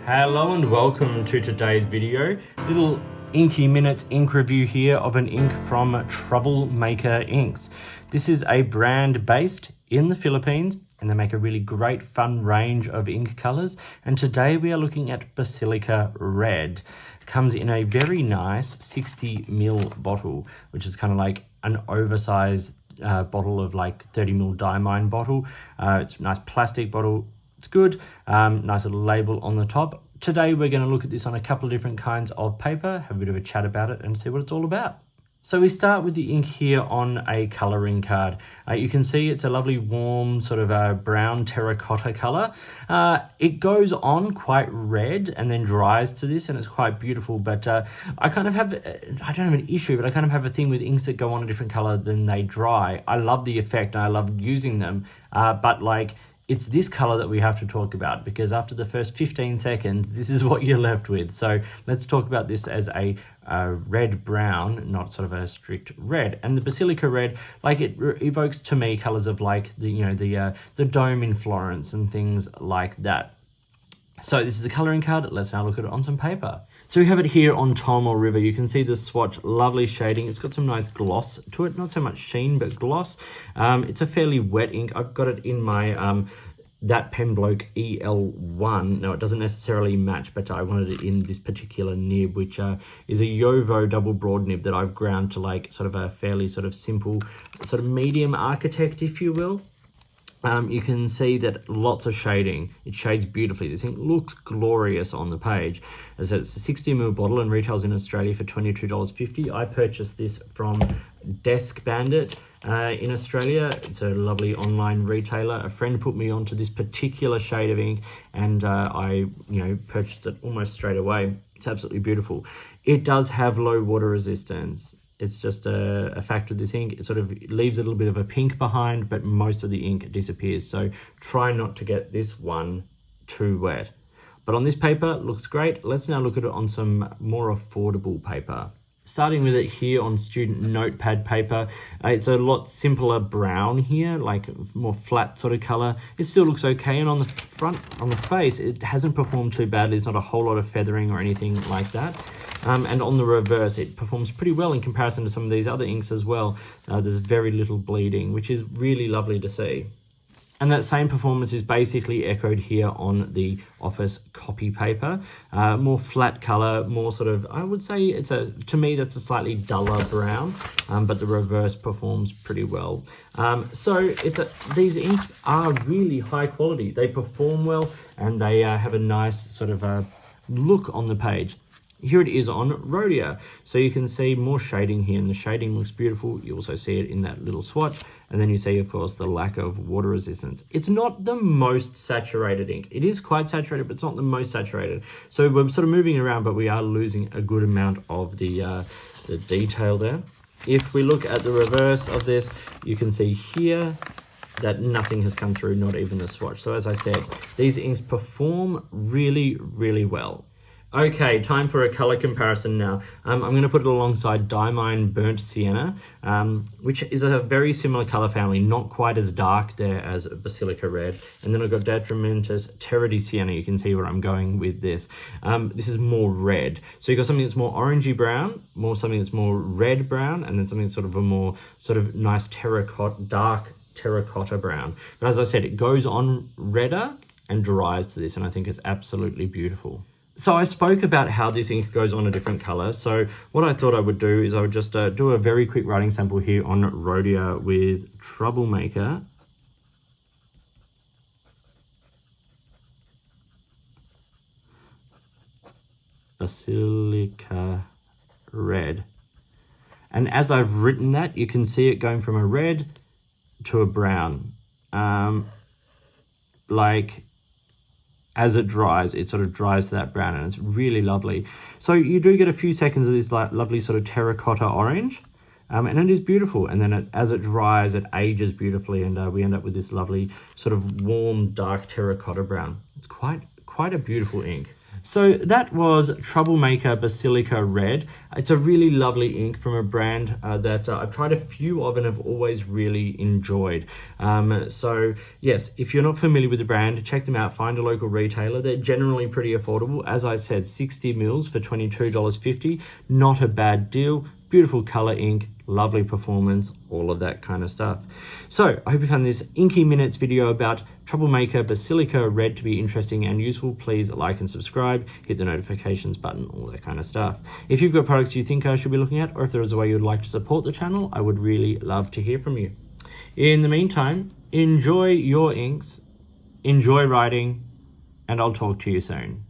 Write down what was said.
Hello and welcome to today's video. Little Inky Minutes ink review here of an ink from Troublemaker inks. This is a brand based in the Philippines and they make a really great fun range of ink colors. And today we are looking at Basicila Red. It comes in a very nice 60ml bottle, which is kind of like an oversized bottle of like 30ml diamine bottle. It's a nice plastic bottle. It's good, nice little label on the top. Today we're going to look at this on a couple of different kinds of paper, have a bit of a chat about it and see what it's all about. So we start with the ink here on a colouring card. You can see it's a lovely warm sort of a brown terracotta colour. It goes on quite red and then dries to this and it's quite beautiful, but I kind of have, I don't have an issue, but I kind of have a thing with inks that go on a different colour than they dry. I love the effect and I love using them, but like, it's this color that we have to talk about because after the first 15 seconds, this is what you're left with. So let's talk about this as a red-brown, not sort of a strict red. And the Basicila Red, like it evokes to me colors of like the, you know, the dome in Florence and things like that. So this is a colouring card. Let's now look at it on some paper. So we have it here on Tom River. You can see the swatch, lovely shading. It's got some nice gloss to it, not so much sheen, but gloss. It's a fairly wet ink. I've got it in my that Pembroke EL1. Now it doesn't necessarily match, but I wanted it in this particular nib, which is a Yovo double broad nib that I've ground to like sort of a fairly sort of simple, sort of medium architect, if you will. You can see that lots of shading. It shades beautifully. This ink looks glorious on the page. As I said, it's a 60ml bottle and retails in Australia for $22.50. I purchased this from Desk Bandit in Australia. It's a lovely online retailer. A friend put me onto this particular shade of ink and I purchased it almost straight away. It's absolutely beautiful. It does have low water resistance. It's just a fact of this ink. It sort of leaves a little bit of a pink behind, but most of the ink disappears. So try not to get this one too wet. But on this paper, it looks great. Let's now look at it on some more affordable paper. Starting with it here on student notepad paper, it's a lot simpler brown here, like more flat sort of color. It still looks okay, and on the front, on the face, it hasn't performed too badly. There's not a whole lot of feathering or anything like that. And on the reverse, it performs pretty well in comparison to some of these other inks as well. There's very little bleeding, which is really lovely to see. And that same performance is basically echoed here on the office copy paper. More flat color, more sort of, I would say to me, that's a slightly duller brown, but the reverse performs pretty well. These inks are really high quality. They perform well and they have a nice sort of look on the page. Here it is on Rhodia. So you can see more shading here and the shading looks beautiful. You also see it in that little swatch. And then you see, of course, the lack of water resistance. It's not the most saturated ink. It is quite saturated, but it's not the most saturated. So we're sort of moving around, but we are losing a good amount of the detail there. If we look at the reverse of this, you can see here that nothing has come through, not even the swatch. So as I said, these inks perform really, really well. Okay, time for a color comparison now. I'm going to put it alongside Diamine Burnt Sienna, which is a very similar color family, not quite as dark there as Basicila Red. And then I've got Detrimentus Terra di Sienna. You can see where I'm going with this. This is more red. So you've got something that's more orangey brown, something that's more red brown, and then something that's sort of a more sort of nice terracotta, dark terracotta brown. But as I said, it goes on redder and dries to this, and I think it's absolutely beautiful. So I spoke about how this ink goes on a different color. So what I thought I would do is I would just do a very quick writing sample here on Rhodia with Troublemaker. Basicila Red. And as I've written that, you can see it going from a red to a brown. As it dries, it sort of dries to that brown and it's really lovely. So you do get a few seconds of this like lovely sort of terracotta orange and it is beautiful. And then as it dries, it ages beautifully and we end up with this lovely sort of warm, dark terracotta brown. It's quite a beautiful ink. So that was Troublemaker Basicila Red. It's a really lovely ink from a brand that I've tried a few of and have always really enjoyed. So yes, if you're not familiar with the brand, check them out, find a local retailer. They're generally pretty affordable. As I said, 60 mils for $22.50. Not a bad deal. Beautiful color ink, lovely performance, all of that kind of stuff. So I hope you found this Inky Minutes video about Troublemaker Basicila Red to be interesting and useful. Please like and subscribe, hit the notifications button, all that kind of stuff. If you've got products you think I should be looking at, or if there is a way you'd like to support the channel, I would really love to hear from you. In the meantime, enjoy your inks, enjoy writing, and I'll talk to you soon.